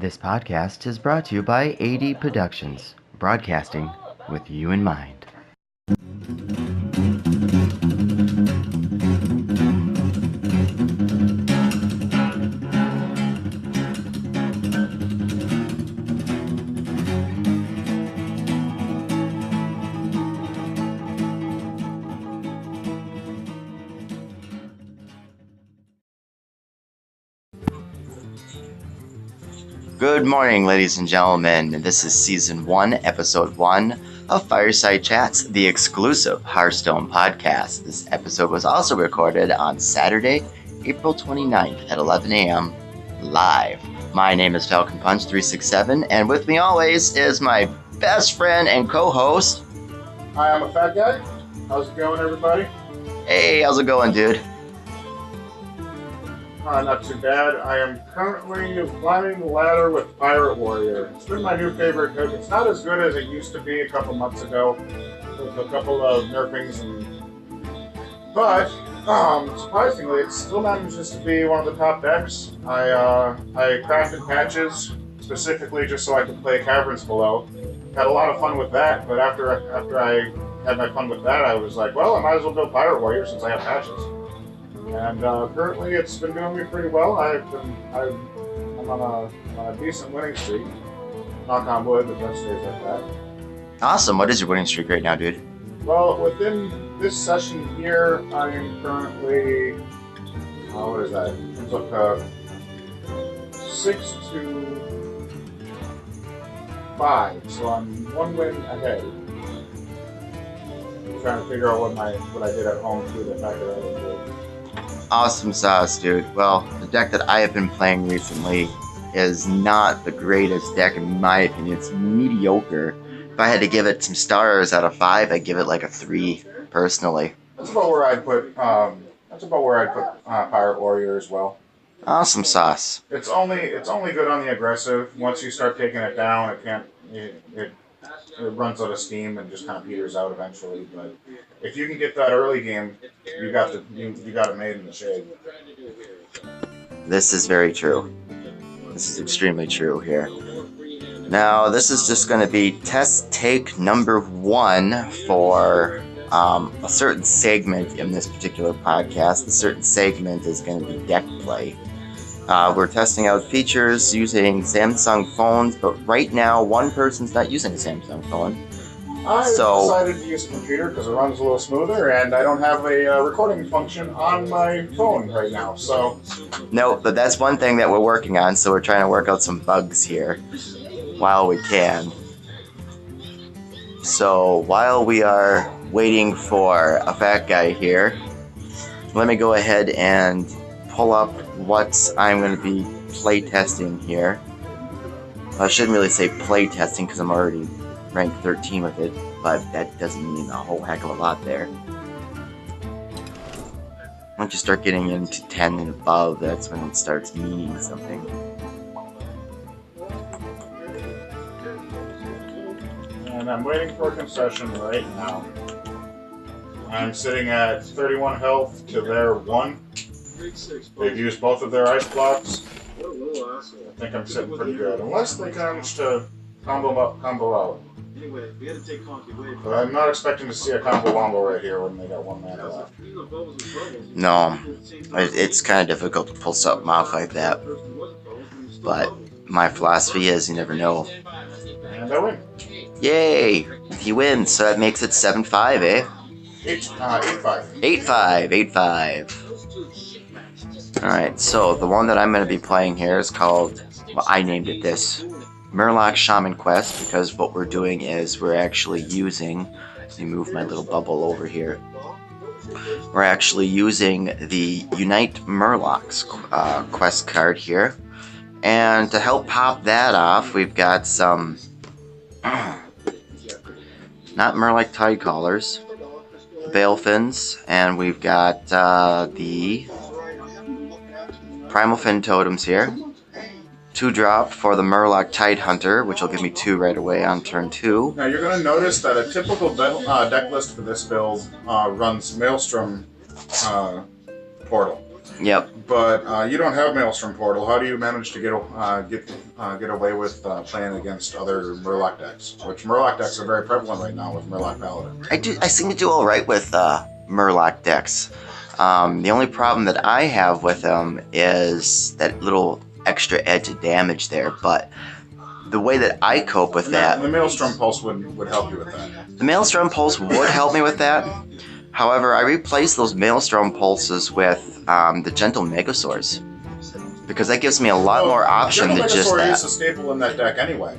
This podcast is brought to you by AD Productions, broadcasting with you in mind. Good morning, ladies and gentlemen. This is Season 1, Episode 1 of Fireside Chats, the exclusive Hearthstone podcast. This episode was also recorded on Saturday, April 29th at 11 a.m. live. My name is Falcon Punch 367, and with me always is my best friend and co-host. Hi, I'm a fat guy. How's it going, everybody? Hey, how's it going, dude? Not too bad. I am currently climbing the ladder with Pirate Warrior. It's been my new favorite pick. It's not as good as it used to be a couple months ago, with a couple of nerfings, but surprisingly, it still manages to be one of the top decks. I crafted patches specifically just so I could play Caverns Below. Had a lot of fun with that, but after I had my fun with that, I was like, well, I might as well go Pirate Warrior since I have patches. And currently, it's been doing me pretty well. I'm on a decent winning streak. Knock on wood, but that stays like that. Awesome. What is your winning streak right now, dude? Well, within this session here, I am currently, what is that? It's up 6-5, so I'm one win ahead. I'm trying to figure out what I did at home too, the fact that I didn't do it. Awesome sauce, dude. Well, the deck that I have been playing recently is not the greatest deck in my opinion. It's mediocre. If I had to give it some stars out of 5, I'd give it like a 3, personally. That's about where I'd put Pirate Warrior as well. Awesome sauce. It's only good on the aggressive. Once you start taking it down, it runs out of steam and just kind of peters out eventually. But if you can get that early game, you got it made in the shade. This is very true. This is extremely true here. Now, this is just going to be test take number 1 for a certain segment in this particular podcast. The certain segment is going to be deck play. We're testing out features using Samsung phones, but right now one person's not using a Samsung phone. I decided to use a computer because it runs a little smoother, and I don't have a recording function on my phone right now. So no, but that's one thing that we're working on. So we're trying to work out some bugs here while we can. So while we are waiting for a fat guy here, let me go ahead and pull up what I'm going to be play testing here. I shouldn't really say play testing because I'm already ranked 13 with it, but that doesn't mean a whole heck of a lot there. Once you start getting into 10 and above, that's when it starts meaning something. And I'm waiting for a concession right now. I'm sitting at 31 health to their 1. They've used both of their ice blocks. I think I'm sitting pretty good. Unless they manage to combo out. But I'm not expecting to see a combo wombo right here when they got 1 mana left. No, it's kind of difficult to pull something off like that. But my philosophy is you never know. And I win. Yay! He wins, so that makes it 7-5, eh? 8-5. 8-5. Alright, so the one that I'm going to be playing here is called, well, I named it this, Murloc Shaman Quest, because what we're doing is we're actually using, let me move my little bubble over here, we're actually using the Unite Murlocs quest card here, and to help pop that off, we've got some, not Murloc Tidecallers, Balefins, and we've got the Primal Fin Totems here. 2-drop for the Murloc Tidehunter, which will give me 2 right away on turn 2. Now you're going to notice that a typical deck list for this build runs Maelstrom Portal. Yep. But you don't have Maelstrom Portal. How do you manage to get away with playing against other Murloc decks? Which Murloc decks are very prevalent right now with Murloc Paladin. I seem to do all right with Murloc decks. The only problem that I have with them is that little extra edge of damage there, but the way that I cope with that... The Maelstrom Pulse would help you with that. The Maelstrom Pulse would help me with that. However, I replace those Maelstrom Pulses with the Gentle Megasaurs, because that gives me a lot more option than just that. Gentle Megasaur is a staple in that deck anyway.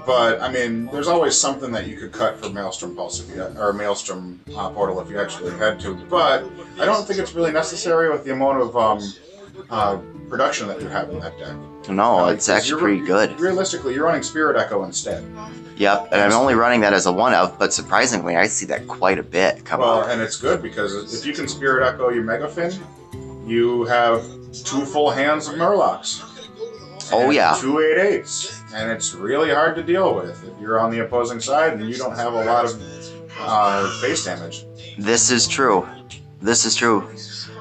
But, I mean, there's always something that you could cut for Maelstrom Pulse, or Maelstrom Portal if you actually had to. But I don't think it's really necessary with the amount of production that you have in that deck. No, it's actually pretty good. Realistically, you're running Spirit Echo instead. Yep, and I'm only running that as a one-of, but surprisingly, I see that quite a bit come up. Well, and it's good, because if you can Spirit Echo your Megafin, you have 2 full hands of Murlocs. Oh, yeah. 2 8/8s. And it's really hard to deal with if you're on the opposing side and you don't have a lot of face damage. This is true. This is true.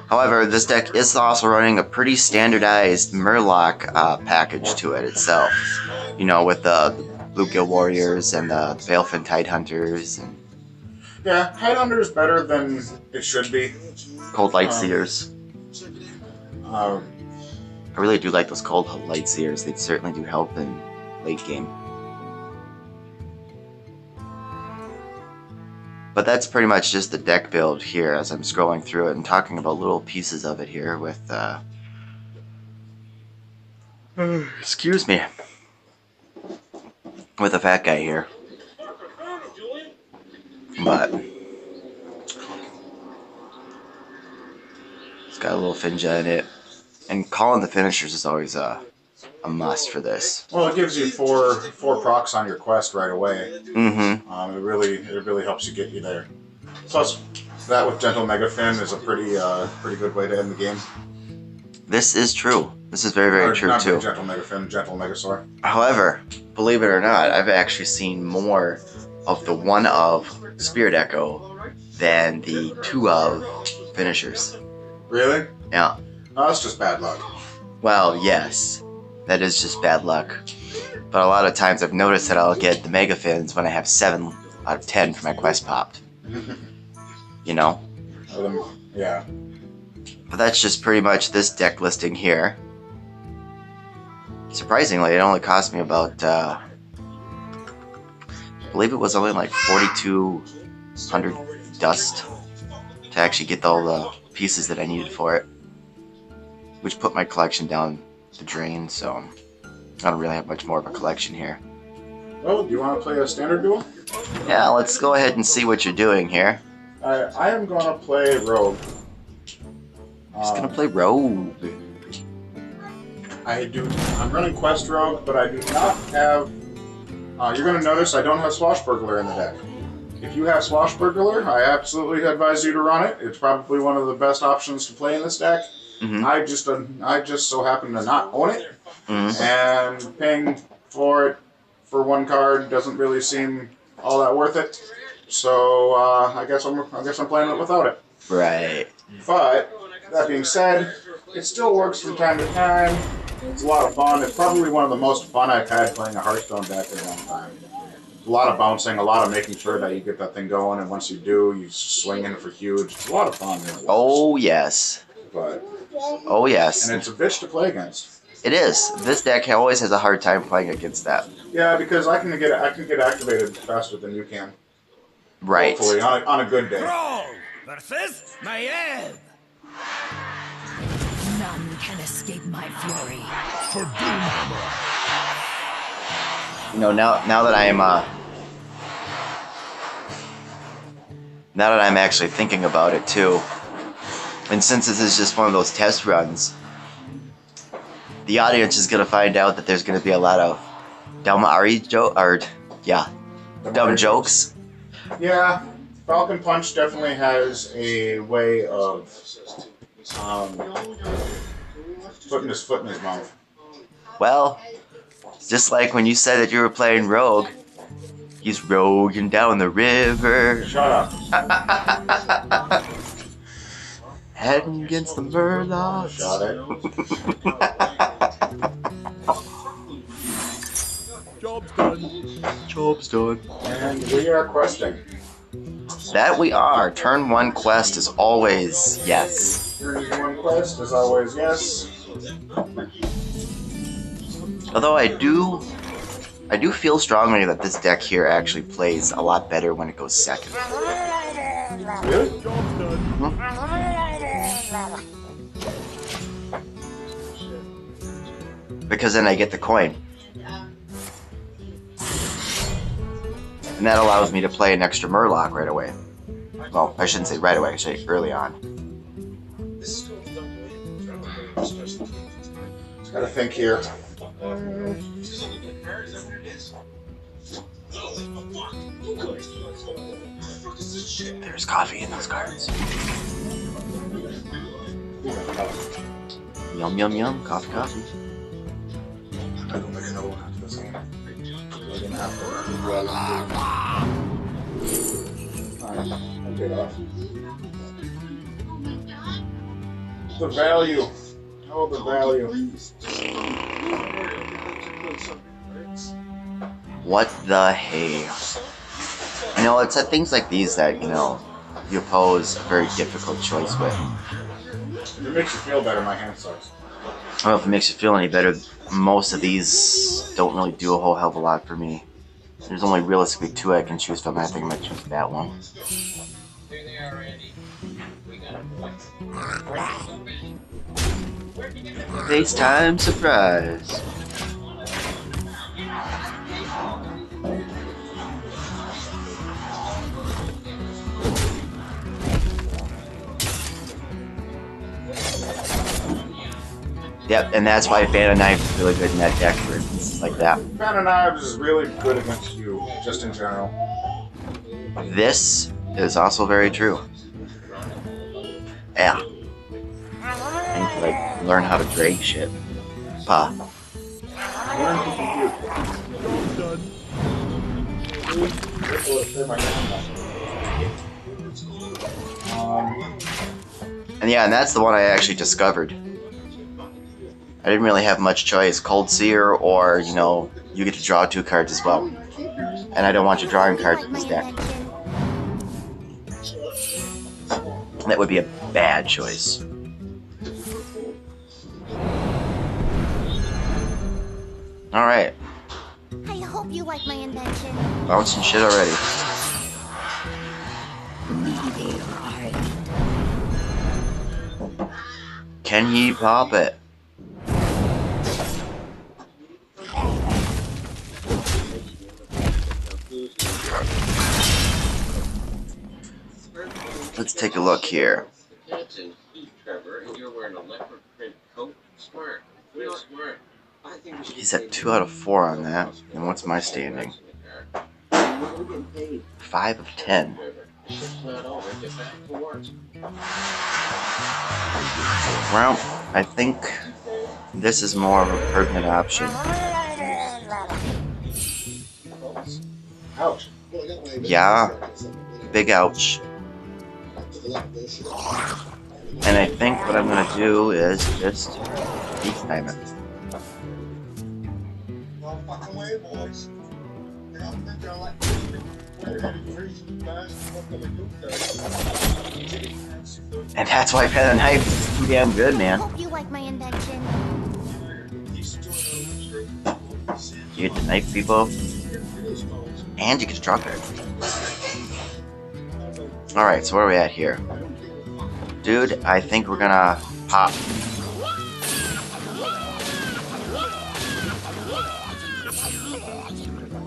However, this deck is also running a pretty standardized Murloc package to it itself. You know, with the Bluegill Warriors and the Balefin Tidehunters. And yeah, Tidehunter is better than it should be. Cold Lightseers. Um, I really do like those Cold Lightseers. They certainly do help in late game. But that's pretty much just the deck build here as I'm scrolling through it and talking about little pieces of it here with excuse me, with a fat guy here. But it's got a little Finja in it, and calling the finishers is always a must for this. Well, it gives you four procs on your quest right away. Mm-hmm. It really helps you get you there. Plus, that with Gentle Megafin is a pretty good way to end the game. This is true. This is very, very true not too. Gentle Megafin, Gentle Megasaur. However, believe it or not, I've actually seen more of the 1-of Spirit Echo than the 2-of finishers. Really? Yeah. Oh, that's just bad luck. Well, yes. That is just bad luck. But a lot of times I've noticed that I'll get the Mega Fins when I have 7 out of 10 for my quest popped. You know? Yeah. But that's just pretty much this deck listing here. Surprisingly, it only cost me about, I believe it was only like 4,200 dust to actually get all the pieces that I needed for it. Which put my collection down the drain, so I don't really have much more of a collection here. Well, do you want to play a standard duel? Yeah, let's go ahead and see what you're doing here. I am going to play Rogue. He's gonna play Rogue. I'm running Quest Rogue, but I do not have... you're going to notice I don't have Swashbuckler in the deck. If you have Swashbuckler, I absolutely advise you to run it. It's probably one of the best options to play in this deck. Mm-hmm. I just so happen to not own it, Mm-hmm. and paying for it for 1 card doesn't really seem all that worth it. So I guess I'm playing it without it. Right. But that being said, it still works from time to time. It's a lot of fun. It's probably one of the most fun I've had playing a Hearthstone deck in a long time. A lot of bouncing, a lot of making sure that you get that thing going, and once you do, you swing in for huge. It's a lot of fun. Oh yes. But oh yes. And it's a bitch to play against. It is. This deck always has a hard time playing against that. Yeah, because I can get activated faster than you can. Right. Hopefully, on a good day. Rogue versus Maiev. None can escape my fury. For doom armor. You know, now that I'm actually thinking about it too, and since this is just one of those test runs, the audience is gonna find out that there's gonna be a lot of dumb dumb jokes. Yeah, Falcon Punch definitely has a way of putting his foot in his mouth. Well, just like when you said that you were playing Rogue, he's roguing down the river. Shut up. Heading against the Murloc. Shot it. Job's done. Job's done. And we are questing. That we are. Turn 1 quest is always yes. Turn 1 quest is always yes. Although I do feel strongly that this deck here actually plays a lot better when it goes second. Really? Job's done. Because then I get the coin. And that allows me to play an extra Murloc right away. Well, I shouldn't say right away, I should say early on. Gotta think here. There's coffee in those cards. Yum yum yum, coffee coffee. I don't make another one after this game. We're gonna have to Alright, I'll get off. The value. Oh, the value. What the hey? You know, it's at things like these that, you know, you pose a very difficult choice with. If it makes you feel better, my hand sucks. I don't know if it makes you feel any better. Most of these don't really do a whole hell of a lot for me. There's only realistically 2 I can choose from, and I think I might choose that one. FaceTime surprise. Yep, and that's why Fan of Knife is really good in that deck for instances like that. Fan of Knives is really good against you, just in general. This is also very true. Yeah. I need to, like, learn how to drag shit. Pa. Learn to compute. And yeah, and that's the one I actually discovered. I didn't really have much choice. Cold Seer, or, you know, you get to draw 2 cards as well. And I don't want you drawing cards in this deck. That would be a bad choice. Alright. I hope you like my invention. Bouncing shit already. Can ye pop it? Let's take a look here. He's at 2 out of 4 on that. And what's my standing? 5 of 10. Well, I think this is more of a pertinent option. Ouch. Yeah, big ouch. And I think what I'm gonna do is just time it. And that's why Pen and Knife is too damn good, I man. hope you like my invention. You get to knife people, and you get to draw cards. Alright, so where are we at here? Dude, I think we're gonna pop.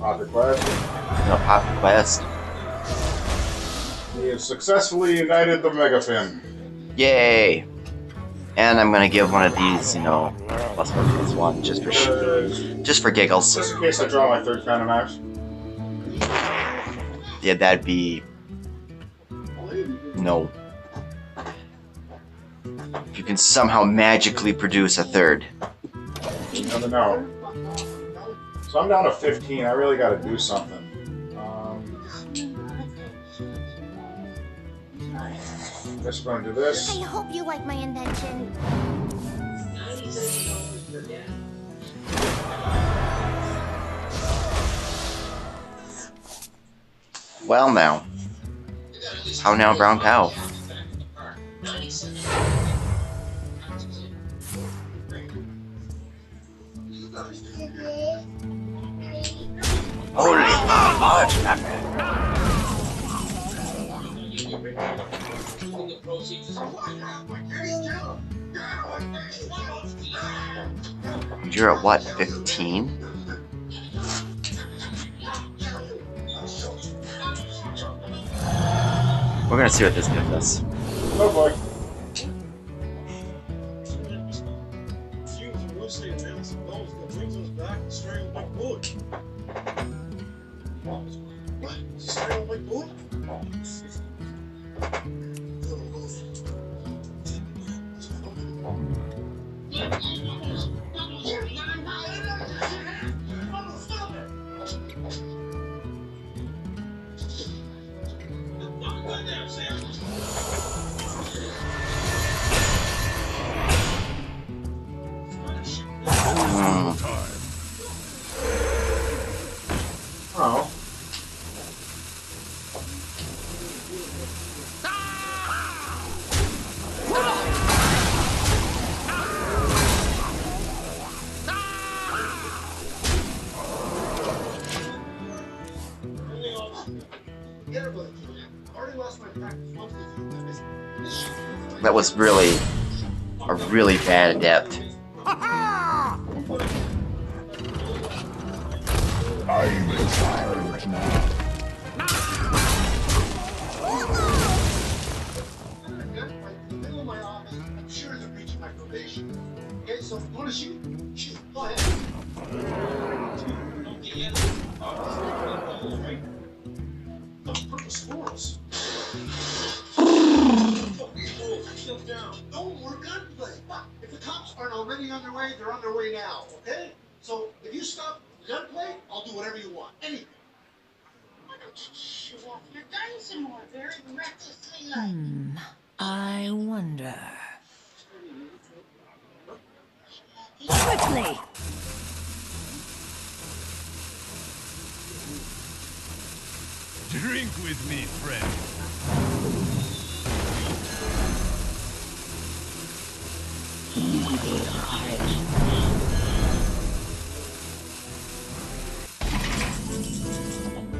Pop the quest. No, pop the quest. We have successfully united the Megafin. Yay! And I'm gonna give one of these, you know, +1/+1, just for giggles. Just in case I draw my 3rd Fan of Knives. Yeah, that'd be... no. If you can somehow magically produce a 3rd. You never know. So I'm down to 15. I really got to do something. Just going to do this. I hope you like my invention. Well now. How now, brown cow? Holy You're at what, 15? We're gonna see what this gives us. Oh boy. Oh. That was really a really bad adept. I'm tired now. I'm sure they're breaching my probation. Okay, so if you want to shoot, go ahead. Those purple squirrels. No more gunplay. If the cops aren't already on their way, they're on their way now, okay? So if you stop gunplay, I'll do whatever you want. Anything. Why don't you show off your gun some more? Very recklessly like. I wonder. Quickly! Drink with me, friend.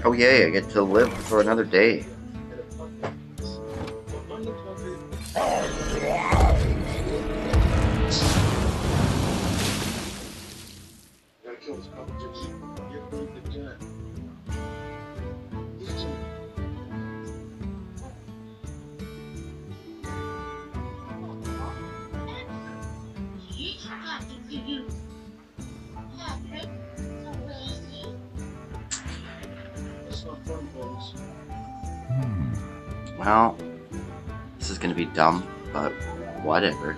Oh yay, I get to live for another day. Well, this is gonna be dumb, but whatever.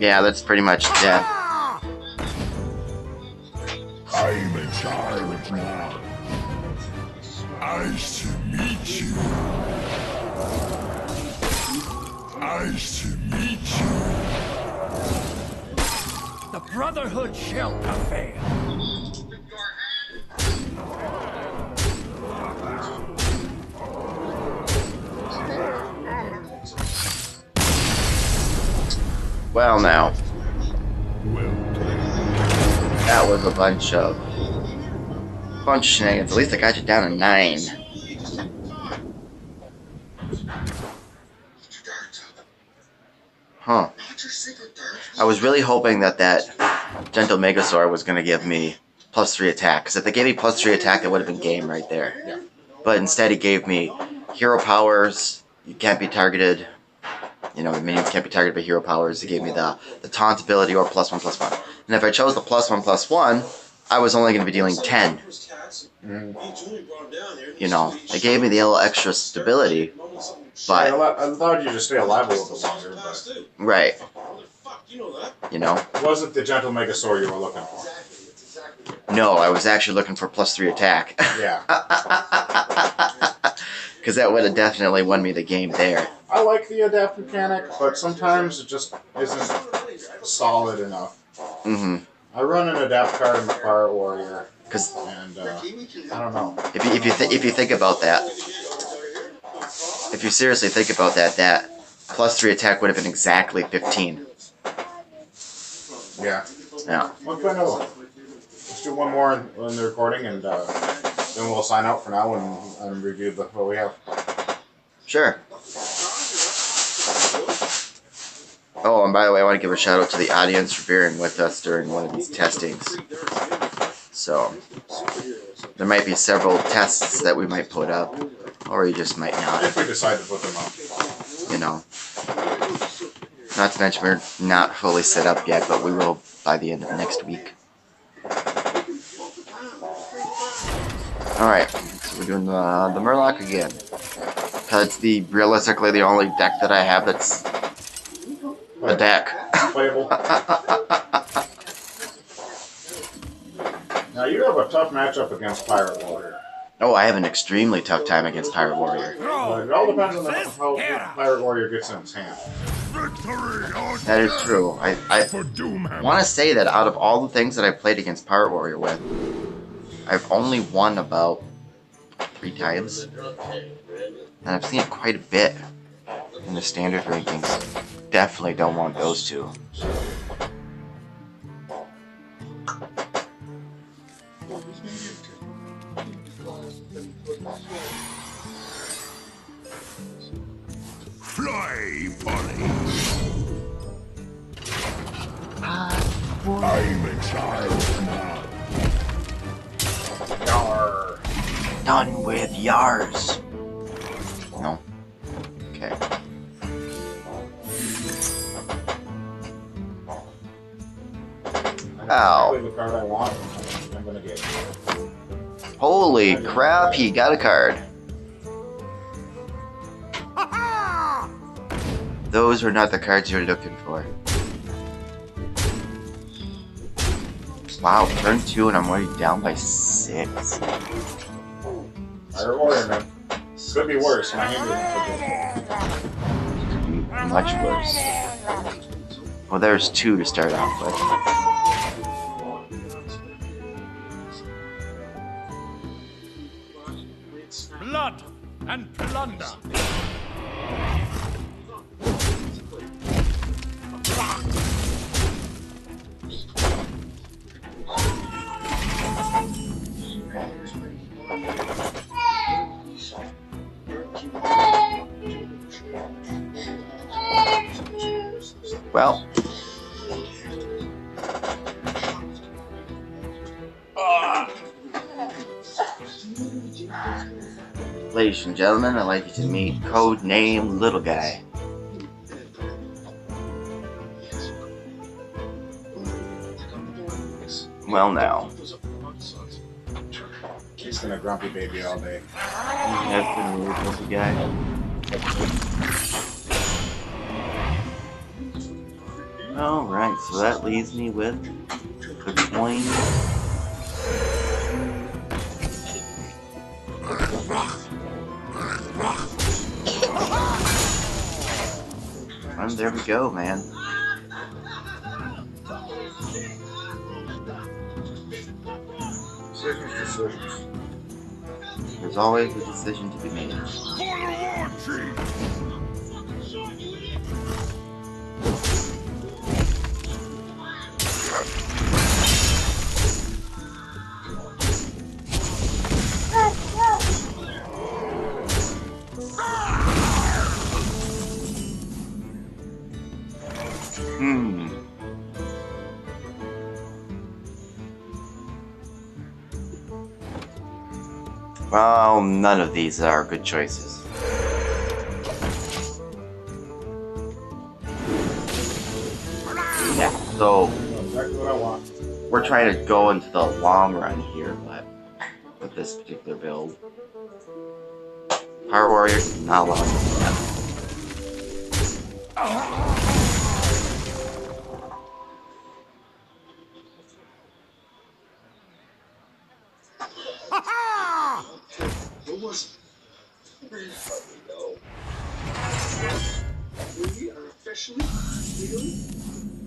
Yeah, that's pretty much death. I'm in charge now. Nice to meet you. Nice to meet you. The Brotherhood shall prevail. Well now. That was a bunch of shenanigans. At least I got you down to 9. Huh. I was really hoping that Gentle Megasaur was going to give me +3 attack. Because if they gave me +3 attack, that would have been game right there. But instead he gave me hero powers, you can't be targeted. You know, minions can't be targeted by hero powers. It gave me the taunt ability or +1/+1. And if I chose the +1/+1, I was only going to be dealing 10. You know, it gave me the little extra stability, but... I allowed you to stay alive a little bit longer, but... Right. You know? It wasn't the Gentle Megasaur you were looking for. No, I was actually looking for +3 attack. Yeah. Because that would have definitely won me the game there. I like the adapt mechanic, but sometimes it just isn't solid enough. Mm-hmm. I run an adapt card in the Pirate Warrior, Because and I don't know. if you think about that, if you seriously think about that, that +3 attack would have been exactly 15. Yeah. Yeah. Let's play another one. Let's do one more in the recording, and then we'll sign out for now and review what we have. Sure. Oh, and by the way, I want to give a shout out to the audience for bearing with us during one of these testings. So, there might be several tests that we might put up, or you just might not. If we decide to put them up. You know. Not to mention we're not fully set up yet, but we will by the end of next week. Alright, so we're doing the Murloc again. Because it's realistically the only deck that I have that's a deck. Playable. Now you have a tough matchup against Pirate Warrior. Oh, I have an extremely tough time against Pirate Warrior. It all depends on how Pirate Warrior gets in his hand. That is true. I want to say that out of all the things that I've played against Pirate Warrior with, I've only won about 3 times. And I've seen it quite a bit in the standard rankings. Definitely don't want those two. Fly, Polly. I'm a child now. Yarr. Done with yars. No. Okay. Ow. The card I want, I'm gonna get. Holy crap, he got a card. Those were not the cards you were looking for. Wow, turn 2 and I'm already down by 6. Pirate Warrior, man. Could be worse. My hand isn't so Much worse. Well, there's 2 to start off with. Blood and plunder. Well. Ladies and gentlemen, I'd like you to meet Codename Little Guy. Well now. He's been a grumpy baby all day. That's been a weird little guy. Alright, so that leaves me with the coin. And there we go, man. Decisions. There's always a decision to be made. Well, none of these are good choices. So Exactly what I want. we're trying to go into the long run here, but with this particular build. Power Warrior not allowed to do that. What was it? Where the fuck we go? We are officially, legally,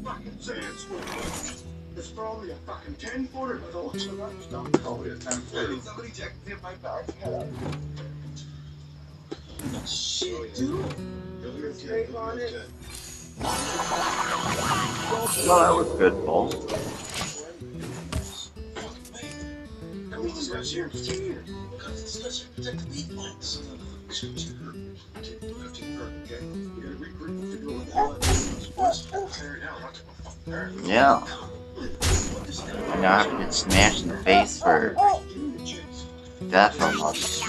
fucking fans. Let's throw me a fucking 10-footer with all don't call me a 10-footer. Somebody check in my back. Shit, dude. You're straight on it. Well, that was good, Paul. At least this guy's here in 15 years. Because this guy's here to protect the weak ones. This guy's hurt. Okay? You gotta regroup and figure out what the hell that was. Clear it out. Not to go fucking hurt. Yeah. I now have to get smashed in the face for death almost.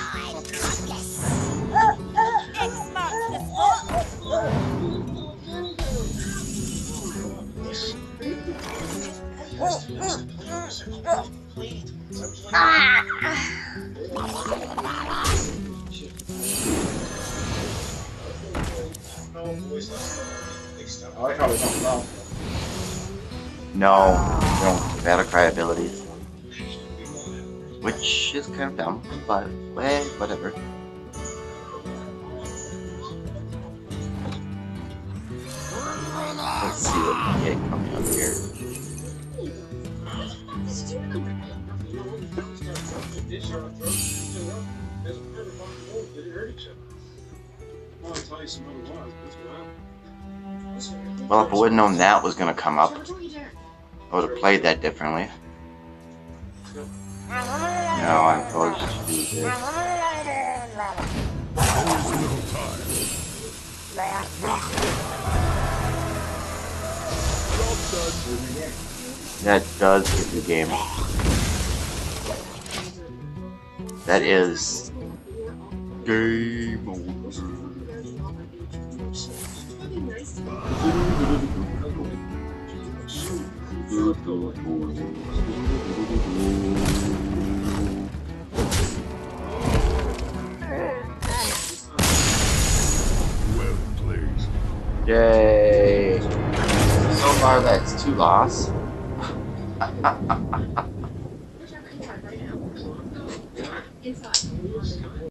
I like how they come down. No, they don't Battlecry abilities. Which is kind of dumb, but whatever. Let's see what we get coming up here. Well, if I would have known that was going to come up, I would have played that differently. No, I'm supposed to do this. That does get the game. That is game over. Well played. Yay! So far, that's 2 loss.